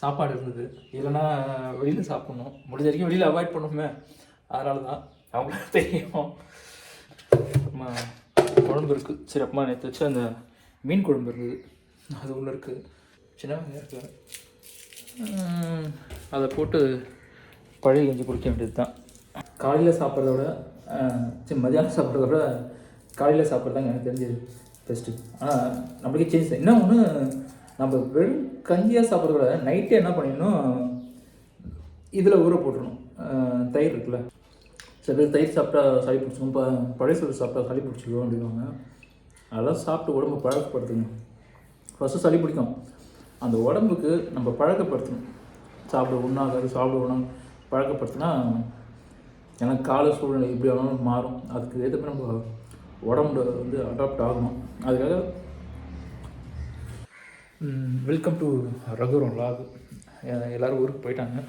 சாப்பாடு இருந்தது. இல்லைன்னா வெளியில் சாப்பிட்ணும், முடிஞ்ச வரைக்கும் வெளியில் அவாய்ட் பண்ணுமே. அதனால தான் அவங்களுக்கு தெரியும். அம்மா குழம்பு இருக்குது. சரி அம்மா நேற்று வச்சு அந்த மீன் குழம்பு இருக்குது, அது ஒன்று இருக்குது. சின்ன வெங்காயம் இருக்குது, அதை போட்டு பழைய கஞ்சி குடிக்க வேண்டியது தான். காலையில் சாப்பிட்றத விட மதியானம் சாப்பிட்றத விட காலையில் சாப்பிட்றதாங்க எனக்கு தெரிஞ்சது பெஸ்ட்டு. ஆனால் நம்மளுக்கே சேஞ்ச். என்ன ஒன்று, நம்ம வெறும் கஞ்சியாக சாப்பிட்றத விட நைட்டே என்ன பண்ணிடணும், இதில் ஊற போட்டுடணும். தயிர் இருக்குல்ல, சில பேர் தயிர் சாப்பிட்டா சளி பிடிச்சிடும், இப்போ பழைய சோறு சாப்பிட்டா சளி பிடிச்சிடும் அப்படின்வாங்க. அதெல்லாம் சாப்பிட்டு உடம்பு பழக்கப்படுத்துங்க. ஃபஸ்ட்டு சளி பிடிக்கும், அந்த உடம்புக்கு நம்ம பழக்கப்படுத்தணும். சாப்பிட ஒன்றாகாது பழக்கப்படுத்தினா எனக்கு கால சூழ்நிலை எப்படி ஆனாலும் மாறும். அதுக்கு ஏற்ற மாதிரி நம்ம உடம்புல வந்து அடாப்ட் ஆகணும். அதுக்காக வெல்கம் டு ரகுரம் லாக். எல்லோரும் ஊருக்கு போயிட்டாங்க.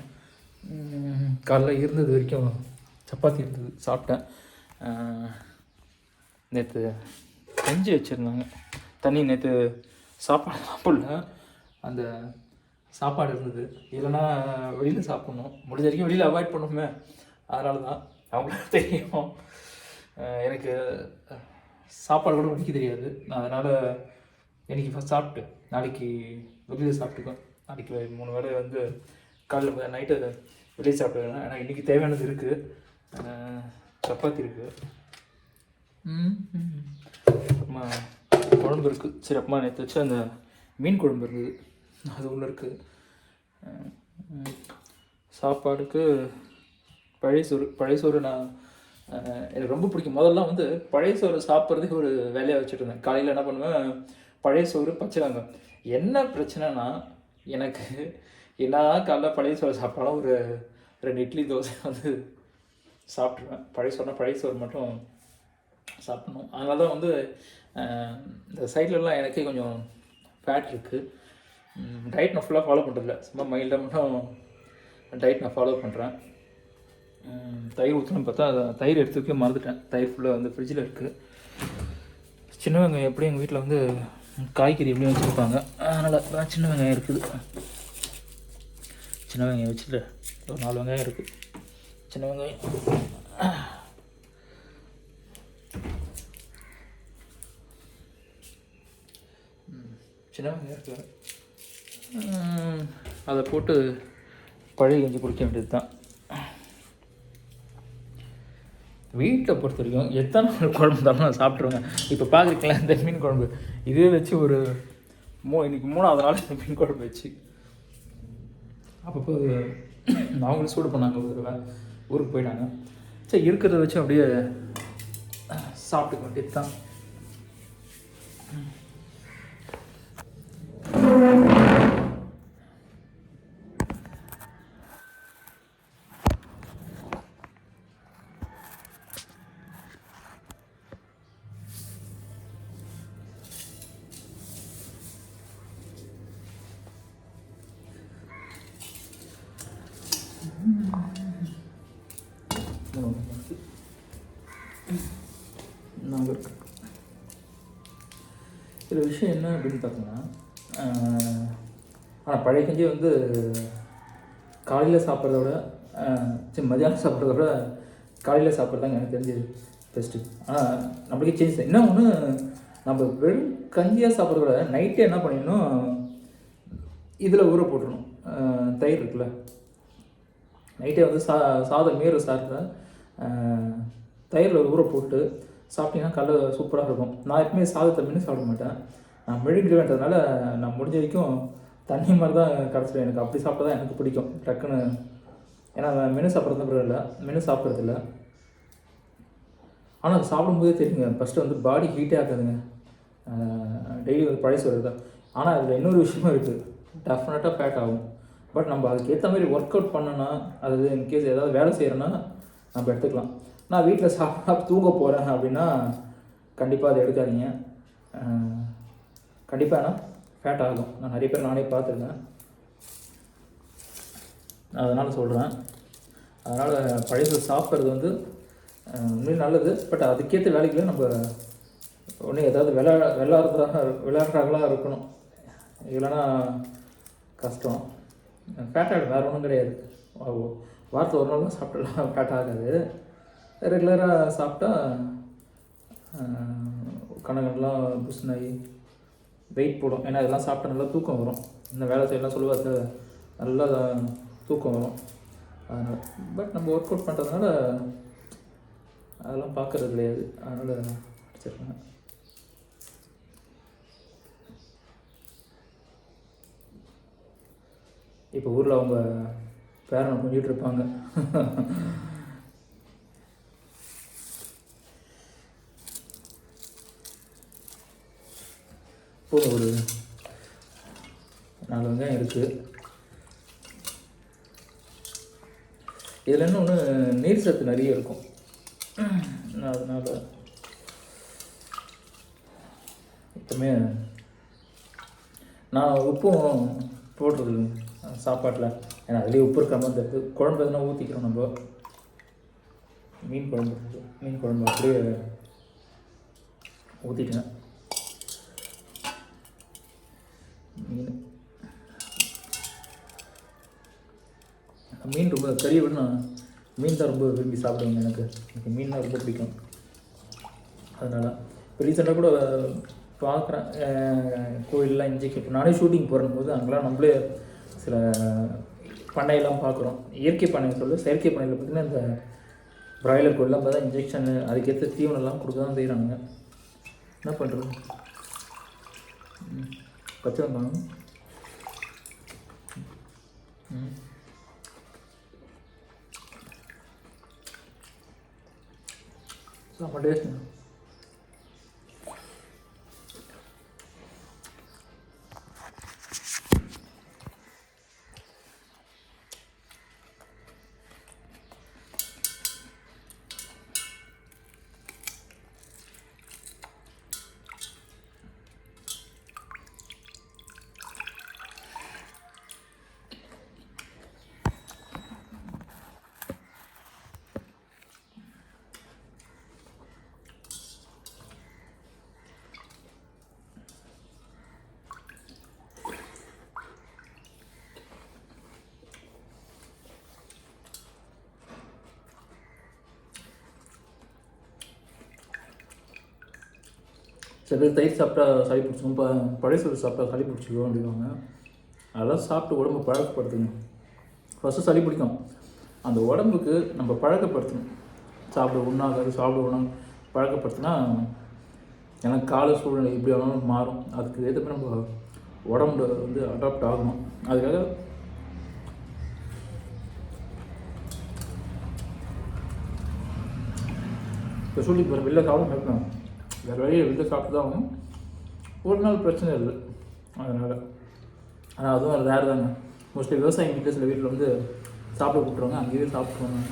காலைல இருந்தது வரைக்கும் சப்பாத்தி இருந்தது, சாப்பிட்டேன். நேற்று கஞ்சி வச்சுருந்தாங்க, தண்ணி. நேற்று சாப்பாடு சாப்பிடல, அந்த சாப்பாடு இருந்தது. இல்லைன்னா வெளியில் சாப்பிட்ணும், முடிஞ்ச வரைக்கும் வெளியில் அவாய்ட் பண்ணுமே. அதனால தான் அவங்களுக்கு தெரியும். எனக்கு சாப்பாடு கூட முடிக்க தெரியாது. நான் அதனால் இன்றைக்கி ஃபஸ்ட் சாப்பிட்டு நாளைக்கு வெளியில் சாப்பிட்டுக்கேன். நாளைக்கு 3 வேளை வந்து காலையில் நைட்டு வெளியே சாப்பிட்டுக்கிறேன். ஏன்னா இன்றைக்கி தேவையானது இருக்குது. சப்பாத்தி இருக்குது, அம்மா குழம்பு இருக்குது. சரி அம்மா நேற்று வச்சு அந்த மீன் குழம்பு இருந்தது, அது ஒன்று இருக்குது. சாப்பாடுக்கு பழைய சோறு நான் எனக்கு ரொம்ப பிடிக்கும். முதல்லாம் வந்து பழைய சோறு சாப்பிட்றதுக்கு ஒரு வேலையாக வச்சுட்டு இருந்தேன். காலையில் என்ன பண்ணுவேன், பழைய சோறு பச்சைவாங்க. என்ன பிரச்சனைனா, எனக்கு என்னதான் காலைல பழைய சோறு சாப்பிட்டாலும் ஒரு 2 இட்லி தோசை வந்து சாப்பிட்ருவேன். பழைய சோறு மட்டும் சாப்பிடணும். அதனால தான் வந்து இந்த சைட்லலாம் எனக்கே கொஞ்சம் ஃபேட் இருக்குது. டயட் நான் ஃபுல்லாக ஃபாலோ பண்ணுறதில்ல, சும்மா மைல்டாக மட்டும் டயட் நான் ஃபாலோ பண்ணுறேன். தயிர் ஊற்றணும்னு பார்த்தா தயிர் எடுத்து வைக்க மறந்துட்டேன். தயிர் ஃபுல்லாக வந்து ஃப்ரிட்ஜில் இருக்குது. சின்ன வெங்காயம் எப்படியும் எங்கள் வீட்டில் வந்து காய்கறி எப்படியும் வச்சுருப்பாங்க, அதனால் சின்ன வெங்காயம் இருக்குது. சின்ன வெங்காயம் வச்சுட்டு ஒரு 4 வெங்காயம் இருக்குது. சின்ன வெங்காயம் இருக்குது, அதை போட்டு பழைய கஞ்சி குடிக்க வேண்டியது தான். வீட்டை பொறுத்த வரைக்கும் எத்தனை குழம்பு இருந்தாலும் நான் சாப்பிட்ருவேங்க. இப்போ பார்க்குறீங்களா இந்த மீன் குழம்பு, இதே வச்சு ஒரு இன்றைக்கி 3ஆவது நாள் இந்த மீன் குழம்பு வச்சு அப்பப்போ அவங்களும் சூடு பண்ணாங்க. ஊருக்கு போயிட்டாங்க. சரி இருக்கிறத வச்சு அப்படியே சாப்பிட்டுக்க வேண்டியது தான். சில விஷயம் என்ன அப்படின்னு பார்த்தோம்னா, ஆனால் பழைய கஞ்சி வந்து காலையில் சாப்பிட்றத விட மதியானம் சாப்பிட்றத விட காலையில் சாப்பிட்றதாங்க எனக்கு தெரிஞ்சது பெஸ்ட்டு. ஆனால் நம்மளுக்கே சேஞ்ச். என்ன ஒன்று, நம்ம வெறும் கஞ்சியாக சாப்பிட்றத விட நைட்டே என்ன பண்ணிடணும், இதில் ஊற போட்டுடணும். தயிர் இருக்குல்ல, நைட்டே வந்து சாதம் சாப்பிட்ற தயிரில் ஊற போட்டு சாப்பிட்டீங்கன்னா காலைல சூப்பராக இருக்கும். நான் எப்பவுமே சாதத்தை மீன் சாப்பிட மாட்டேன். நான் மெழுகிடுவேன்றதுனால நான் முடிஞ்ச வரைக்கும் தண்ணி மாதிரி தான் கிடச்சிடும். எனக்கு அப்படி சாப்பிட்டா தான் எனக்கு பிடிக்கும் டக்குன்னு. ஏன்னா மெனு சாப்பிட்றது இல்லை, மெனு சாப்பிட்றதில்ல. ஆனால் அது சாப்பிடும்போதே தெரியுங்க, ஃபஸ்ட்டு வந்து பாடி ஹீட்டே ஆகாதுங்க. டெய்லி வந்து பழைய சோறு தான். ஆனால் அதில் இன்னொரு விஷயமும் இருக்குது, டெஃபினட்டாக ஃபேட் ஆகும். பட் நம்ம அதுக்கு ஏற்ற மாதிரி ஒர்க் அவுட் பண்ணோன்னா, அது இன்கேஸ் ஏதாவது வேலை செய்கிறோன்னா நம்ம எடுத்துக்கலாம். நான் வீட்டில் சாப்பிட்டா தூங்க போகிறேன் அப்படின்னா கண்டிப்பாக அதை எடுக்காதீங்க. கண்டிப்பாக ஆனால் ஃபேட் ஆகும். நான் நிறைய பேர் நானே பார்த்துருக்கேன், அதனால் சொல்கிறேன். அதனால் பழைய சோறு சாப்பிட்றது வந்து உண்மையும் நல்லது. பட் அதுக்கேற்ற வேலைக்குள்ள நம்ம ஒன்று ஏதாவது விளையாடுறாங்களாக இருக்கணும், இல்லைன்னா கஷ்டம். ஃபேட் ஆகிடும், வேறு ஒன்றும் கிடையாது. வாரத்தில் ஒரு நாள் தான் சாப்பிட்டலாம் ஃபேட் ஆகாது. ரெகுலராக சாப்பிட்டா கணக்கெல்லாம் புஷ்னாகி வெயிட் போடும். ஏன்னா இதெல்லாம் சாப்பிட்டா நல்லா தூக்கம் வரும். இந்த வேலை செய்யலாம் சொல்லுவாங்க, நல்லா தூக்கம் வரும். அதனால் பட் நம்ம ஒர்க் அவுட் பண்ணுறதுனால அதெல்லாம் பார்க்குறது கிடையாது. அதனால் அடிச்சிருக்கேன். இப்போ ஊரில் அவங்க பேரனை கொஞ்சிட்டு இருப்பாங்க. போதும், ஒரு 4 வெங்காயம் இருக்குது. இதில் இன்னொன்று நீர் சத்து நிறைய இருக்கும். அதனால் எப்பவுமே நான் உப்பும் போடுறது சாப்பாட்டில். ஏன்னா அதுலேயே உப்பு இருக்கிற மாதிரி இருக்குது. குழம்பு எதுனா ஊற்றிக்கிறோம் நம்ம. மீன் குழம்பு அப்படியே ஊற்றிட்டேன். மீன் ரொம்ப கறியை விட நான் மீன் தான் ரொம்ப விரும்பி சாப்பிடுவேன். எனக்கு மீன் தான் ரொம்ப பிடிக்கும். அதனால் இப்போ ரீசெண்டாக கூட பார்க்குறேன், கோயிலெலாம் இன்ஜெக்ஷன். இப்போ நானே ஷூட்டிங் போகிறேன் போது அங்கெல்லாம் நம்மளே சில பண்ணையெல்லாம் பார்க்குறோம். இயற்கை பண்ணை செயற்கை பண்ணையில் பார்த்திங்கன்னா இந்த பிராய்லர் கோயிலெலாம் பார்த்தா இன்ஜெக்ஷனு அதுக்கேற்ற தீவனம்லாம் கொடுக்க தான் செய்கிறாங்க. என்ன பண்ணுறது? பச்சை வெங்காயம் செம்ம டேஸ்ட்டுங்க. சில பேர் தயிர் சாப்பிட்டா சளி பிடிச்சிக்கும், பழைய சோறு சாப்பிட்டா சளி பிடிச்சிக்கும் அப்படிவாங்க. அதெல்லாம் சாப்பிட்டு உடம்பு பழக்கப்படுத்துங்க. ஃபஸ்ட்டு சளி பிடிக்கும், அந்த உடம்புக்கு நம்ம பழக்கப்படுத்தணும். சாப்பிட ஒன்றாகாது பழக்கப்படுத்தினா எனக்கு கால சூழ்நிலை எப்படி ஆனாலும் மாறும். அதுக்கு ஏற்ற மாதிரி நம்ம உடம்பு வந்து அடாப்ட் ஆகணும். அதுக்காக இப்போ சொல்லி போகிற வெளில சாப்பிட கேட்கணும், வேறு வழியை வெளில சாப்பிட்டு தான் ஆகணும். ஒரு நாள் பிரச்சனை இல்லை. அதனால் ஆனால் அதுவும் ரேர் தாங்க. மோஸ்ட்லி விவசாயம் கிட்ட சில வீட்டில் வந்து சாப்பிட கூப்பிட்ருவாங்க, அங்கேயே சாப்பிட்ருவாங்க.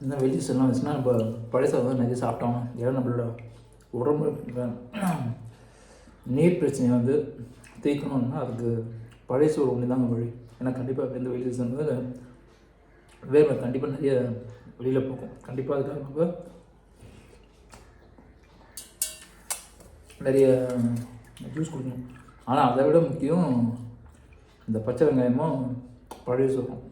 இந்த வெஜிஸ் எல்லாம் வச்சுன்னா நம்ம பழைய வந்து நிறைய சாப்பிட்டோம். ஏன்னா நம்மளோட உடம்பு நீர் பிரச்சனையை வந்து தீர்க்கணும்னா அதுக்கு பழைய சோறு ஒன்று தாங்க வழி. ஏன்னா கண்டிப்பாக இந்த வெயில் சீசன் வந்து வேர்வை கண்டிப்பாக நிறைய வெளியில் போகும். கண்டிப்பாக அதுக்காக நம்ம நிறைய ஜூஸ் குடிக்கணும். ஆனால் அதை விட முக்கியம் இந்த பச்சை வெங்காயமும் பழைய சோறும்.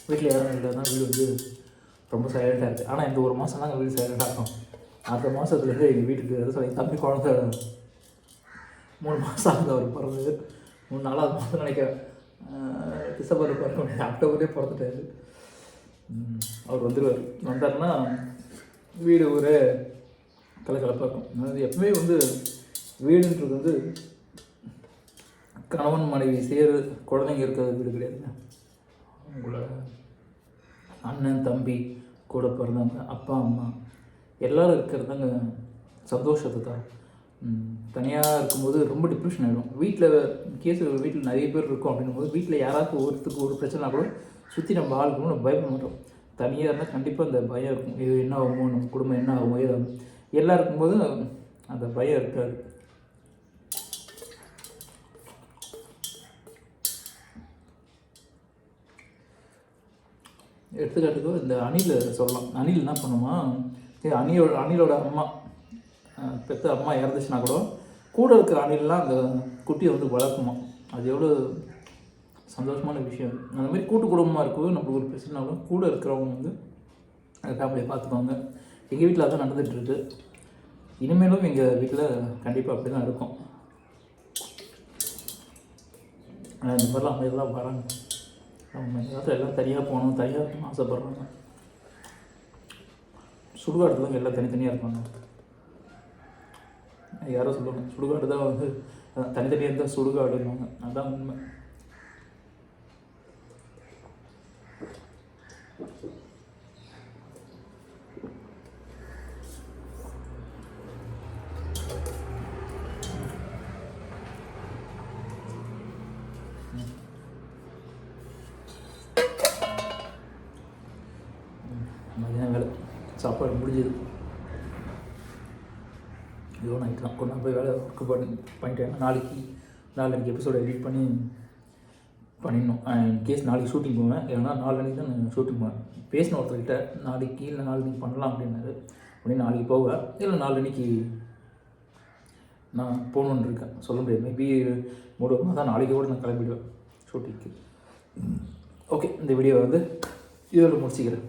வீட்டில் யாரும் இல்லைன்னா வீடு வந்து ரொம்ப சைலண்ட்டாக இருக்குது. ஆனால் இந்த ஒரு மாதம் தாங்க வீடு சைலண்ட்டாக இருக்கும். அடுத்த மாதத்துலேருந்து எங்கள் வீட்டுக்கு எது சொல்லி தம்பி குழந்த 3 மாதம் ஆகுது அவர் பிறந்தது. 4வது மாதம் நினைக்கிறேன். டிசம்பர் பிறக்க முடியாது, அக்டோபரே பிறந்துட்டாரு. அவர் வந்துடுவார். வந்தார்னா வீடு ஒரே கலக்கலப்பாக இருக்கும். அதாவது எப்பவுமே வந்து வீடுன்றது வந்து கணவன் மனைவி குழந்தைங்க இருக்கிறது வீடு கிடையாதுங்க. உங்களோட அண்ணன் தம்பி கூட பிறந்தவங்க அப்பா அம்மா எல்லோரும் இருக்கிறதாங்க சந்தோஷத்தை தான். தனியாக இருக்கும்போது ரொம்ப டிப்ரெஷன் ஆகிடும். வீட்டில் நிறைய பேர் இருக்கும் அப்படின்னும் போது வீட்டில் யாராவது ஒருத்தருக்கு ஒரு பிரச்சனை கூட சுற்றி நம்ம ஆளுக்கணும் நம்ம பயப்பட மாட்டோம். தனியாக இருந்தால் கண்டிப்பாக அந்த பயம் இருக்கும். இது என்ன ஆகுமோ, நம்ம குடும்பம் என்ன ஆகுமோ, ஏதாகும் எல்லாம் இருக்கும்போது அந்த பயம் இருக்காது. எடுத்துக்காட்டுக்கு இந்த அணில் சொல்லலாம். அணில் என்ன பண்ணுமா, அணிலோட அம்மா பெற்ற அம்மா இறந்துச்சுன்னா கூட இருக்கிற அணிலெலாம் அந்த குட்டியை வந்து வளர்க்குமா. அது எவ்வளோ சந்தோஷமான விஷயம். அந்த மாதிரி கூட்டு குடும்பமாக இருக்கும்போது நம்மளுக்கு ஒரு பிரச்சனைனாலும் கூட இருக்கிறவங்க வந்து அந்த ஃபேமிலியை பார்த்துக்குவாங்க. எங்கள் வீட்டில் அதான் நடந்துகிட்ருக்கு. இனிமேலும் எங்கள் வீட்டில் கண்டிப்பாக அப்படி தான் இருக்கும். ஆனால் இந்த மாதிரிலாம் அமைதியெல்லாம் வராங்க. அவங்க எல்லாம் தனியாக போகணும், தனியாக இருக்கணும்னு ஆசைப்பட்றாங்க. சுடுகாடு தான் எல்லாம் தனித்தனியாக இருப்பாங்க. யாரோ சொல்லுவாங்க சுடுகாடு தான் வந்து தனித்தனியாக இருந்தால் சுடுகாடுவாங்க. அதுதான் உண்மை. மதியம் வேலை சாப்பாடு முடிஞ்சது. இதோ நைட்டு தான் கொண்டு போய் வேலை ஒர்க்கு பண்ணிட்டேன். நாளைக்கு எபிசோடு எடிட் பண்ணிடணும். இன்கேஸ் நாளைக்கு ஷூட்டிங் போவேன். ஏன்னா 4 மணிக்கு தான் நான் ஷூட்டிங் போவேன். பேசின ஒருத்தர்கிட்ட நாளைக்கு இல்லை 4 மணிக்கு பண்ணலாம் அப்படின்னாரு. அப்படின்னு நாளைக்கு போவேன். இல்லை 4 மணிக்கு நான் போகணுன்னு இருக்கேன். சொல்ல முடியாது. மேபி மூடமாக தான் நாளைக்கு கூட நான் கிளம்பிடுவேன் ஷூட்டிங்க்கு. ஓகே, இந்த வீடியோ வந்து இதோட முடிச்சுக்கிறேன்.